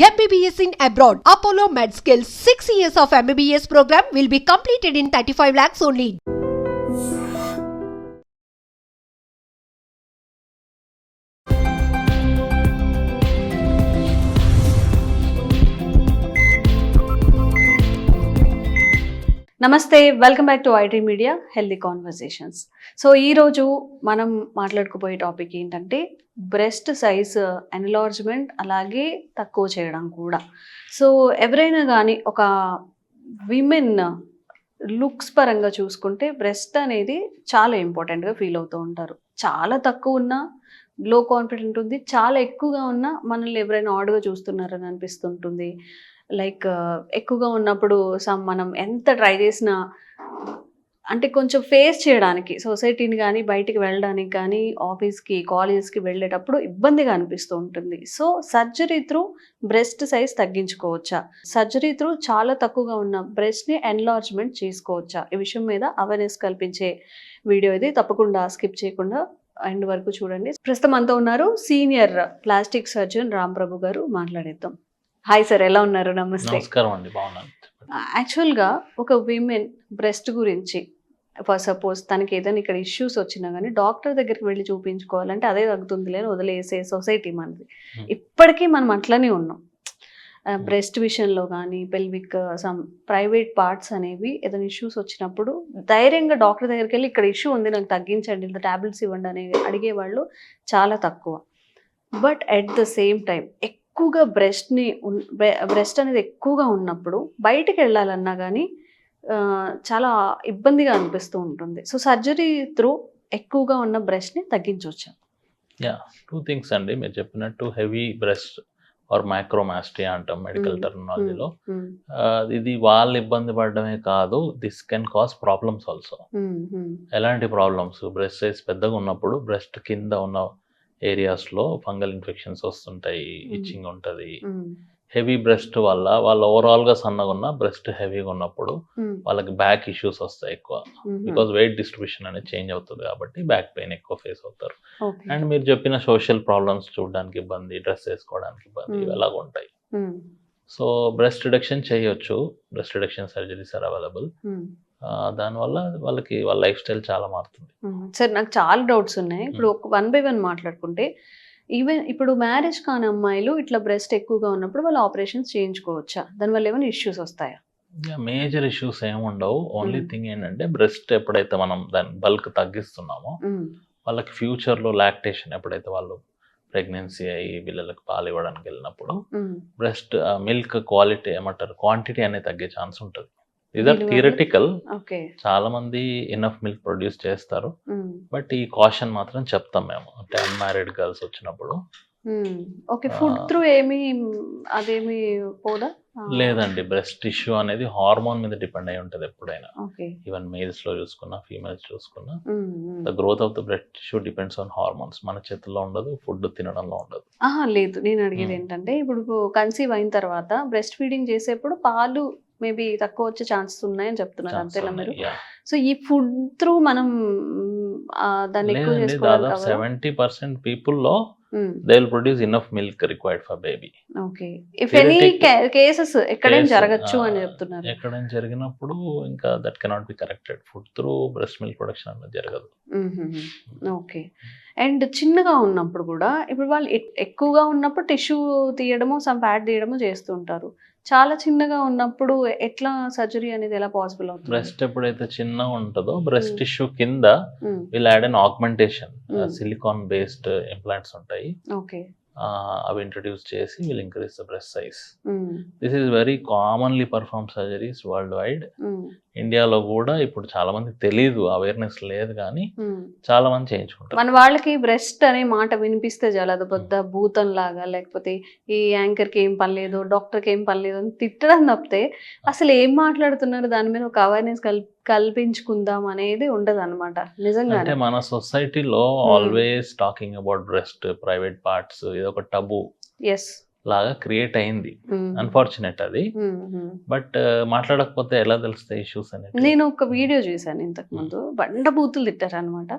MBBS in abroad. Apollo MedSkill 6 years of MBBS program will be completed in 35 lakhs only. నమస్తే, welcome back to IT media healthy conversations. So ఈరోజు మనం మాట్లాడుకోబోయే topic ఏంటంటే breast size enlargement, అలాగే తక్కువ చేయడం కూడా. So ఎవరైనా కానీ ఒక విమెన్ లుక్స్ పరంగా చూసుకుంటే బ్రెస్ట్ అనేది చాలా ఇంపార్టెంట్గా ఫీల్ అవుతూ ఉంటారు. చాలా తక్కువ ఉన్నా లో కాన్ఫిడెంట్ ఉంది, చాలా ఎక్కువగా ఉన్నా మనల్ని ఎవరైనా ఆడుగా చూస్తున్నారని అనిపిస్తుంటుంది. లైక్ ఎక్కువగా ఉన్నప్పుడు మనం ఎంత ట్రై చేసినా అంటే కొంచెం ఫేస్ చేయడానికి సొసైటీని కానీ బయటికి వెళ్ళడానికి కానీ ఆఫీస్కి కాలేజెస్కి వెళ్ళేటప్పుడు ఇబ్బందిగా అనిపిస్తూ ఉంటుంది. So surgery through breast size తగ్గించుకోవచ్చా, సర్జరీ త్రూ చాలా తక్కువగా ఉన్న బ్రెస్ట్ని ఎన్లార్జ్మెంట్ చేసుకోవచ్చా, ఈ విషయం మీద అవేర్నెస్ కల్పించే వీడియో ఇది. తప్పకుండా స్కిప్ చేయకుండా ఎండ్ వరకు చూడండి. ప్రస్తుతం అంతా ఉన్నారు సీనియర్ ప్లాస్టిక్ సర్జన్ రాంప్రభు గారు. మాట్లాడేద్దాం. హాయ్ సార్, ఎలా ఉన్నారు? నమస్తే. నమస్కారం అండి, బాగున్నాను. యాక్చువల్గా ఒక విమెన్ బ్రెస్ట్ గురించి ఫర్ సపోజ్ తనకి ఏదైనా ఇక్కడ ఇష్యూస్ వచ్చినా కానీ డాక్టర్ దగ్గరికి వెళ్ళి చూపించుకోవాలంటే అదే తగ్గుతుంది లేని వదిలేసే సొసైటీ మనది. ఇప్పటికీ మనం అట్లనే ఉన్నాం. బ్రెస్ట్ విషయంలో కానీ పెల్విక్ సమ్ ప్రైవేట్ పార్ట్స్ అనేవి ఏదైనా ఇష్యూస్ వచ్చినప్పుడు ధైర్యంగా డాక్టర్ దగ్గరికి వెళ్ళి ఇక్కడ ఇష్యూ ఉంది నాకు తగ్గించండి, ఇంత ట్యాబ్లెట్స్ ఇవ్వండి అనేది అడిగేవాళ్ళు చాలా తక్కువ. But at the same time ఎక్కువగా బ్రెస్ట్ అనేది ఎక్కువగా ఉన్నప్పుడు బయటికి వెళ్ళాలన్నా కానీ చాలా ఇబ్బందిగా అనిపిస్తూ ఉంటుంది. సో సర్జరీ త్రూ ఎక్కువగా ఉన్న బ్రెస్ట్ని తగ్గించవచ్చు. టూ థింగ్స్ అండి, మీరు చెప్పినట్టు హెవీ బ్రెస్ట్ ఆర్ మైక్రోమాస్టియా అంటాం మెడికల్ టర్మినాలజీలో. ఇది వాళ్ళు ఇబ్బంది పడడమే కాదు, this can cause problems also. ఎలాంటి ప్రాబ్లమ్స్? బ్రెస్ట్ సైజ్ పెద్దగా ఉన్నప్పుడు బ్రెస్ట్ కింద ఉన్న ఏరియాస్లో ఫంగల్ ఇన్ఫెక్షన్స్ వస్తుంటాయి, ఇచ్చింగ్ ఉంటుంది. హెవీ బ్రెస్ట్ వల్ల వాళ్ళు ఓవరాల్గా సన్నగా ఉన్న బ్రెస్ట్ హెవీగా ఉన్నప్పుడు వాళ్ళకి బ్యాక్ ఇష్యూస్ వస్తాయి ఎక్కువ, బికాజ్ వెయిట్ డిస్ట్రిబ్యూషన్ అనేది చేంజ్ అవుతుంది కాబట్టి బ్యాక్ పెయిన్ ఎక్కువ ఫేస్ అవుతారు. అండ్ మీరు చెప్పిన సోషల్ ప్రాబ్లమ్స్ చూడడానికి ఇబ్బంది, డ్రెస్ వేసుకోవడానికి ఇబ్బంది, ఇలాగ ఉంటాయి. సో బ్రెస్ట్ రిడక్షన్ చేయొచ్చు, breast reduction surgeries are available. దానివల్ల వాళ్ళ లైఫ్ స్టైల్ చాలా మారుతుంది. సార్ నాకు చాలా డౌట్స్ ఉన్నాయి. ఇప్పుడు వన్ బై వన్ మాట్లాడుకుంటే, ఈవెన్ ఇప్పుడు మ్యారేజ్ కాని అమ్మాయిలు ఇట్లా బ్రెస్ట్ ఎక్కువగా ఉన్నప్పుడు వాళ్ళు ఆపరేషన్స్ చేయించుకోవచ్చా? దానివల్ల ఏమైనా ఇష్యూస్ వస్తాయా? మేజర్ ఇష్యూస్ ఏముండవు. ఓన్లీ థింగ్ ఏంటంటే బ్రెస్ట్ ఎప్పుడైతే మనం దాని బల్క్ తగ్గిస్తున్నామో వాళ్ళకి ఫ్యూచర్లో లాక్టేషన్, ఎప్పుడైతే వాళ్ళు ప్రెగ్నెన్సీ అయ్యి పిల్లలకు పాలు ఇవ్వడానికి వెళ్ళినప్పుడు బ్రెస్ట్ మిల్క్ క్వాలిటీ ఏమంటారు క్వాంటిటీ అనేది తగ్గే ఛాన్స్ ఉంటుంది. ఇది థియరటికల్. చాలా మంది ఇనఫ్ మిల్క్ ప్రొడ్యూస్ చేస్తారు, బట్ ఈ కాషన్ మాత్రం చెప్తాం మేము అంటే అన్మ్యారీడ్ గర్ల్స్ వచ్చినప్పుడు. ఫుడ్ త్రూ అదేమి పోదా? లేదండి, బ్రెస్ట్ టిష్యూ అనేది హార్మోన్ మీద డిపెండ్ అయి ఉంటుంది ఎప్పుడైనా. ఈవెన్ మేల్స్ లో చూసుకున్నా ఫీమేల్స్ చూసుకున్నా the growth of the breast tissue depends on hormones. మన చేతుల్లో ఉండదు, ఫుడ్ తినడంలో ఉండదు. లేదు, నేను అడిగేది ఏంటంటే ఇప్పుడు కన్సీవ్ అయిన తర్వాత బ్రెస్ట్ ఫీడింగ్ చేసేప్పుడు పాలు మేబీ తక్కువ వచ్చే ఛాన్సెస్ ఉన్నాయని చెప్తున్నారు, అంతేనా మీరు? సో ఈ ఫుడ్ త్రూ మనం దాన్ని ఎక్కువ చేసుకోవాలి. 70% పీపుల్లో they will produce enough milk required for baby. Okay. If any cases ఎక్కడైనా జరగచ్చు అని చెప్తున్నారు. ఎక్కడైనా జరిగినప్పుడు ఇంకా that cannot be corrected. Food through breast milk production అనేది జరగదు. ఓకే. అండ్ చిన్నగా ఉన్నప్పుడు కూడా ఇప్పుడు వాళ్ళు ఎక్కువగా ఉన్నప్పుడు టిష్యూ తీయడము సమ్ ఫ్యాట్ తీయడము చేస్తుంటారు. చాలా చిన్నగా ఉన్నప్పుడు ఎట్లా సర్జరీ అనేది ఎలా పాసిబుల్ అవుతుంది? బ్రెస్ట్ ఎప్పుడైతే చిన్నగా ఉంటుందో బ్రెస్ట్ టిష్యూ కింద will add an augmentation, silicon based implants ఉంటాయి. అవి ఇంట్రడ్యూస్ చేసి will increase the breast size. This is very commonly perform surgeries world wide. ఇండియాలో కూడా ఇప్పుడు చాలా మంది తెలియదు, అవేర్నెస్ లేదు, కానీ చాలా మంది చేయించుకుంటారు. మన వాళ్ళకి బ్రెస్ట్ అనే మాట వినిపిస్తే చాలా అది పెద్ద భూతం లాగా, లేకపోతే ఈ యాంకర్ కి ఏం పని లేదు, డాక్టర్ కి ఏం పని లేదు అని తిట్టడం తప్పితే అసలు ఏం మాట్లాడుతున్నారు దాని మీద ఒక అవేర్నెస్ కల్పించుకుందాం అనేది ఉండదు అనమాట. నిజంగా అంటే మన సొసైటీలో always talking about breast, private parts, ఇది ఒక టబు లాగా క్రియేట్ అయింది. అన్ఫార్చునేట్ అది. బట్ మాట్లాడకపోతే ఎలా తెలుస్తాయి ఇష్యూస్ అనేది? నేను ఒక వీడియో చూసాను ఇంతకు ముందు, బండ బూతులు తిట్టారు అనమాట.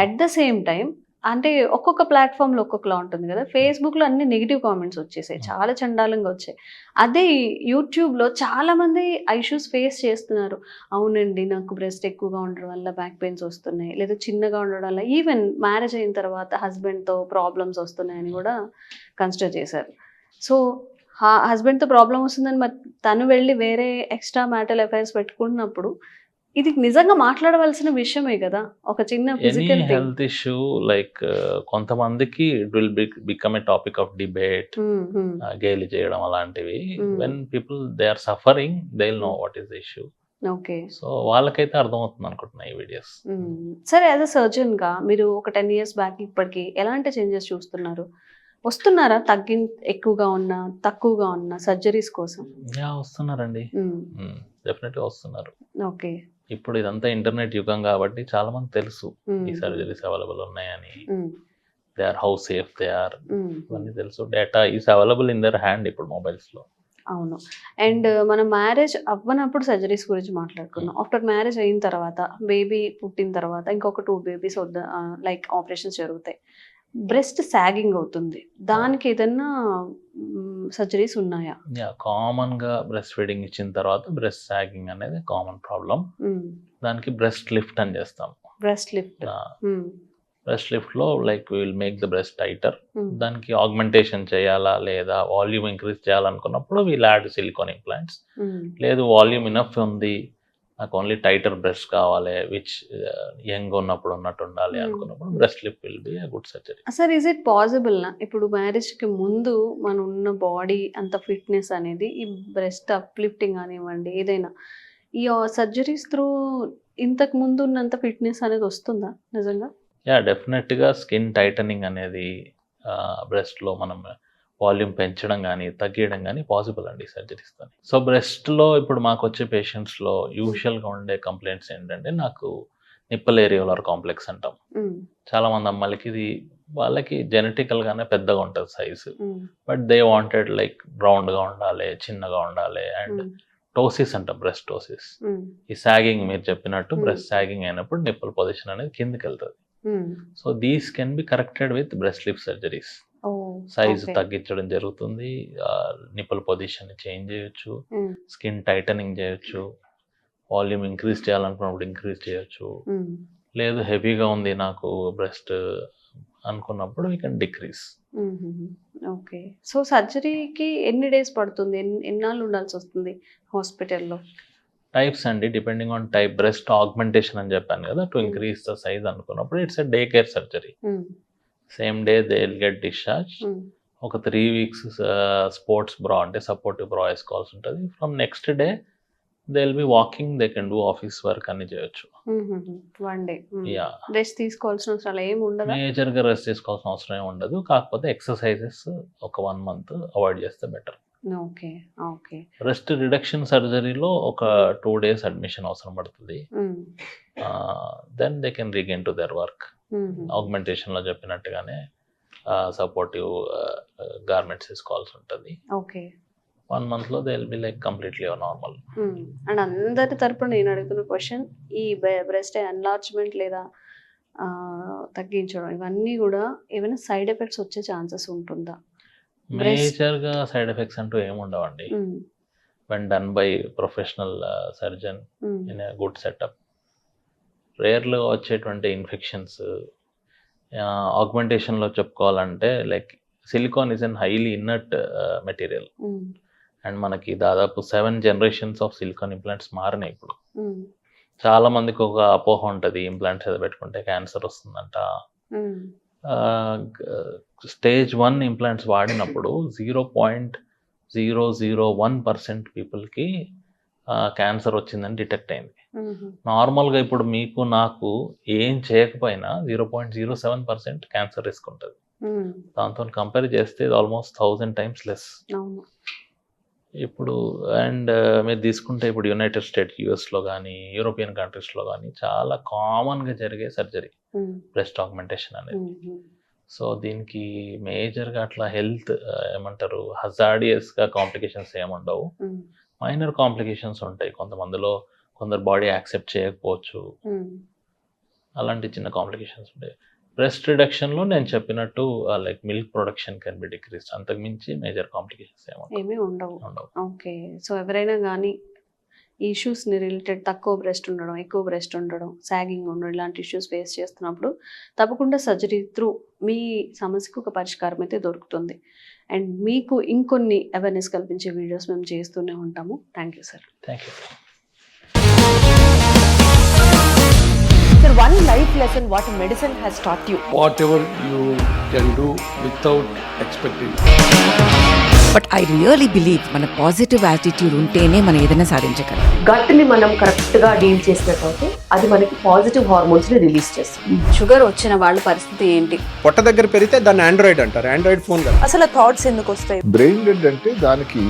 అట్ ద సేమ్ టైం అంటే ఒక్కొక్క ప్లాట్ఫామ్లో ఒక్కొక్కలా ఉంటుంది కదా. ఫేస్బుక్లో అన్ని నెగిటివ్ కామెంట్స్ వచ్చేసాయి, చాలా చండాలంగా వచ్చాయి. అదే యూట్యూబ్లో చాలా మంది ఇష్యూస్ ఫేస్ చేస్తున్నారు. అవునండి, నాకు బ్రెస్ట్ ఎక్కువగా ఉండడం వల్ల బ్యాక్ పెయిన్స్ వస్తున్నాయి, లేదా చిన్నగా ఉండడం వల్ల ఈవెన్ మ్యారేజ్ అయిన తర్వాత హస్బెండ్తో ప్రాబ్లమ్స్ వస్తున్నాయని కూడా కన్సిడర్ చేశారు. సో హస్బెండ్తో ప్రాబ్లం వస్తుందని మరి తను వెళ్ళి వేరే ఎక్స్ట్రా మ్యాటల్ అఫైర్స్ పెట్టుకుంటున్నప్పుడు ఇది నిజంగా మాట్లాడవలసిన విషయమే కదా. ఒక చిన్న any physical health issue like కొంతమందికి it will become a topic of debate, గేలి చేయడం అలాంటివి. When people they are suffering they will know what is the issue. Okay. So వాళ్ళకైతే అర్థమవుతుంది అనుకుంటున్నా ఈ వీడియోస్. సరే, యాజ్ అ సర్జన్గా మీరు ఒక 10 years బ్యాక్ ఇప్పటికి ఎలాంటి చేంజెస్ చూస్తున్నారు? వస్తున్నారా ఎక్కువగా ఉన్నా తక్కువగా ఉన్నా సర్జరీస్ కోసం? యా, వస్తున్నారండి, డెఫినెట్గా వస్తున్నారు. ఓకే. ఇప్పుడు ఇదంతా ఇంటర్నెట్ యుగం కాబట్టి చాలా మంది తెలుసు ఈ సర్జరీస్ అవైలబుల్ ఉన్నాయని, they are how safe they are, ఇవన్నీ తెలుసు. Data is available in their hand ఇప్పుడు మొబైల్స్ లో. అవును. అండ్ మనం మ్యారేజ్ అవ్వనప్పుడు సర్జరీస్ గురించి మాట్లాడుకున్నాం. ఆఫ్టర్ మ్యారేజ్ అయిన తర్వాత, బేబీ పుట్టిన తర్వాత ఇంకొక 2 babies లైక్ ఆపరేషన్స్ జరుగుతాయి. బ్రెస్ట్ సాగింగ్ అవుతుంది, దానికి ఏదన్నా సర్జరీస్ ఉన్నాయా? యా, కామన్ గా బ్రెస్ట్ ఫీడింగ్ ఇచ్చిన తర్వాత బ్రెస్ట్ సాగింగ్ అనేది కామన్ ప్రాబ్లం. దానికి బ్రెస్ట్ లిఫ్ట్ అని చేస్తాం. Breast lift. బ్రెస్ట్ లిఫ్ట్ లో like will make the breast tighter. దానికి ఆగ్మెంటేషన్ చేయాలా లేదా వాల్యూమ్ ఇంక్రీజ్ చేయాలనుకున్నప్పుడు వీల్ యాడ్ సిలికాన్ ఇంప్లాంట్స్. లేదు వాల్యూమ్ ఇనఫ్ ఉంది, నాకు ఓన్లీ టైటర్ బ్రెస్ట్ కావాలి, విచ్ యంగ్ ఉన్నప్పుడు ఉన్నట్టు ఉండాలి అనుకున్నప్పుడు breast lift will be a good surgery. Sir, is it possible నా ఇప్పుడు మ్యారేజ్కి ముందు మనం ఉన్న బాడీ అంత ఫిట్నెస్ అనేది ఈ బ్రెస్ట్ అప్లిఫ్టింగ్ కానివ్వండి ఏదైనా ఈ సర్జరీస్ త్రూ ఇంతకు ముందు ఉన్నంత ఫిట్నెస్ అనేది వస్తుందా నిజంగా? యా, డెఫినెట్గా స్కిన్ టైటనింగ్ అనేది బ్రెస్ట్లో మనం వాల్యూమ్ పెంచడం కానీ తగ్గించడం కానీ పాసిబుల్ అండి సర్జరీస్తో. సో బ్రెస్ట్లో ఇప్పుడు మాకు వచ్చే పేషెంట్స్లో యూజువల్గా ఉండే కంప్లైంట్స్ ఏంటంటే, నాకు నిప్పల్ ఏరియోలర్ కాంప్లెక్స్ అంటాం. చాలామంది అమ్మాయిలకి ఇది వాళ్ళకి జెనెటికల్గానే పెద్దగా ఉంటుంది size, but they wanted like రౌండ్గా ఉండాలి, చిన్నగా ఉండాలి. అండ్ టోసిస్ అంటాం, బ్రెస్ట్ టోసిస్. ఈ సాగింగ్ మీరు చెప్పినట్టు బ్రెస్ట్ సాగింగ్ అయినప్పుడు నిప్పల్ పొజిషన్ అనేది కిందకి వెళ్తుంది. So these can be corrected with breast lift surgeries. Size తగ్గించడం జరుగుతుంది, నిప్పల్ పొజిషన్ చేంజ్ చేయొచ్చు, స్కిన్ టైటనింగ్ చేయొచ్చు, వాల్యూమ్ ఇంక్రీజ్ చేయాలనుకున్నప్పుడు ఇంక్రీజ్ చేయొచ్చు. లేదు హెవీగా ఉంది నాకు బ్రెస్ట్ అనుకున్నప్పుడు we can decrease. Okay. So సర్జరీకి ఎన్ని డేస్ పడుతుంది, ఎన్నాళ్ళు ఉండాల్సి వస్తుంది హాస్పిటల్లో? టైప్స్ అండి, depending on type. Breast augmentation అని చెప్పాను కదా, టు ఇంక్రీజ్ ద సైజ్ అనుకున్నప్పుడు it's a day care surgery. Same day they will get discharge. ఒక 3 weeks స్పోర్ట్స్ బ్రా అంటే సపోర్టివ్ బ్రా వేసుకోవాల్సి ఉంటుంది. From next day they will be walking, they can do office work అన్ని చేయొచ్చు. 1 day. యా, రెస్ట్ తీసుకోవాల్సిన అవసరం ఏమి ఉండదు, మేజర్గా రెస్ట్ తీసుకోవాల్సిన అవసరం ఏమి ఉండదు. కాకపోతే ఎక్సర్సైజెస్ ఒక 1 month అవాయిడ్ చేస్తే better. Okay. Okay. Rest reduction సర్జరీలో ఒక 2 days అడ్మిషన్ అవసరం పడుతుంది. Then they can regain to their work. ఆగ్మెంటేషన్లో చెప్పినట్టుగానే సపోర్టివ్ గార్మెంట్స్ వేసుకోవాల్సి ఉంటుంది. ఓకే. 1 monthలో they will be like completely normal. And అందరి తరపున నేను అడుగుతున్న క్వశ్చన్, ఈ బ్రెస్ట్ ఎన్లార్జ్మెంట్ లేదా తగ్గించడం ఇవన్నీ కూడా ఏమైనా సైడ్ ఎఫెక్ట్స్ వచ్చే ఛాన్సెస్ ఉంటుందా? మేజర్గా సైడ్ ఎఫెక్ట్స్ అంటూ ఏమి ఉండవండి, when done by professional surgeon in a good setup. రేర్లో వచ్చేటువంటి ఇన్ఫెక్షన్స్ ఆగ్మెంటేషన్లో చెప్పుకోవాలంటే like silicone is an highly inert material. And మనకి దాదాపు 7 generations ఆఫ్ సిలికాన్ ఇంప్లాంట్స్ మారినాయి ఇప్పుడు. చాలా మందికి ఒక అపోహ ఉంటుంది, ఇంప్లాంట్స్ ఏదో పెట్టుకుంటే క్యాన్సర్ వస్తుందంట. Stage 1 ఇంప్లాంట్స్ వాడినప్పుడు 0.001% పీపుల్కి క్యాన్సర్ వచ్చిందని డిటెక్ట్ అయింది. నార్మల్గా ఇప్పుడు మీకు నాకు ఏం చేయకపోయినా 0.07% క్యాన్సర్ రిస్క్ ఉంటుంది. దాంతో కంపేర్ చేస్తే ఆల్మోస్ట్ 1000 times లెస్ ఇప్పుడు. అండ్ మీరు తీసుకుంటే ఇప్పుడు యునైటెడ్ స్టేట్స్, యూఎస్లో కానీ యూరోపియన్ కంట్రీస్లో కానీ చాలా కామన్గా జరిగే సర్జరీ బ్రెస్ట్ ఆగ్మెంటేషన్ అనేది. సో దీనికి మేజర్గా అట్లా హెల్త్ ఏమంటారు హజార్డియస్గా కాంప్లికేషన్స్ ఏముండవు. మైనర్ కాంప్లికేషన్స్ ఉంటాయి, కొంతమందిలో కొందరు బాడీ యాక్సెప్ట్ చేయకపోవచ్చు, అలాంటి చిన్న కాంప్లికేషన్స్ ఉంటాయి. బ్రెస్ట్ రిడక్షన్లో నేను చెప్పినట్టు like milk production can be decrease, అంతకు మించి మేజర్ కాంప్లికేషన్స్ ఏమీ ఉండవు. ఉండవు. ఓకే, సో ఎవరైనా కానీ ఈ ఇష్యూస్ని రిలేటెడ్ తక్కువ బ్రెస్ట్ ఉండడం, ఎక్కువ బ్రెస్ట్ ఉండడం, సాగింగ్ ఉండడం ఇలాంటి ఇష్యూస్ ఫేస్ చేస్తున్నప్పుడు తప్పకుండా సర్జరీ త్రూ మీ సమస్యకు ఒక పరిష్కారం అయితే దొరుకుతుంది. అండ్ మీకు ఇంకొన్ని అవేర్నెస్ కల్పించే వీడియోస్ మేము చేస్తూనే ఉంటాము. Thank you sir. Thank you. Sir, one life lesson what medicine has taught you. Whatever you can do without expecting. But I really believe మన పాజిటివ్ యాటిట్యూడ్ ఉంటేనే మనం ఏదైనా సాధించగలం. గట్ని మనం కరెక్ట్గా డీల్ చేసినట్లయితే అది మనకి పాజిటివ్ హార్మోన్స్ని రిలీజ్ చేస్తుంది. షుగర్ వచ్చిన వాళ్ళ పరిస్థితి ఏంటి? పొట్ట దగ్గర పెరిగితే దాన్ని ఆండ్రాయిడ్ అంటారు, ఆండ్రాయిడ్ ఫోన్ కదా. అసలు థాట్స్ ఎందుకు వస్తాయి? బ్రెయిన్ డెడ్ అంటే దానికి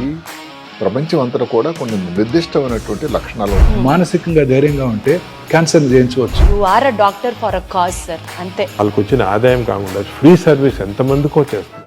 ప్రపంచం అంతా కూడా కొన్ని నిర్దిష్టమైనటువంటి లక్షణాలు ఉంటాయి. మానసికంగా ధైర్యంగా ఉంటే క్యాన్సర్ జయించవచ్చు. You are a doctor for a cause sir, అంతే. వాళ్ళకి వచ్చిన ఆదాయం కాకుండా ఫ్రీ సర్వీస్ ఎంతమందికో చేస్తారు.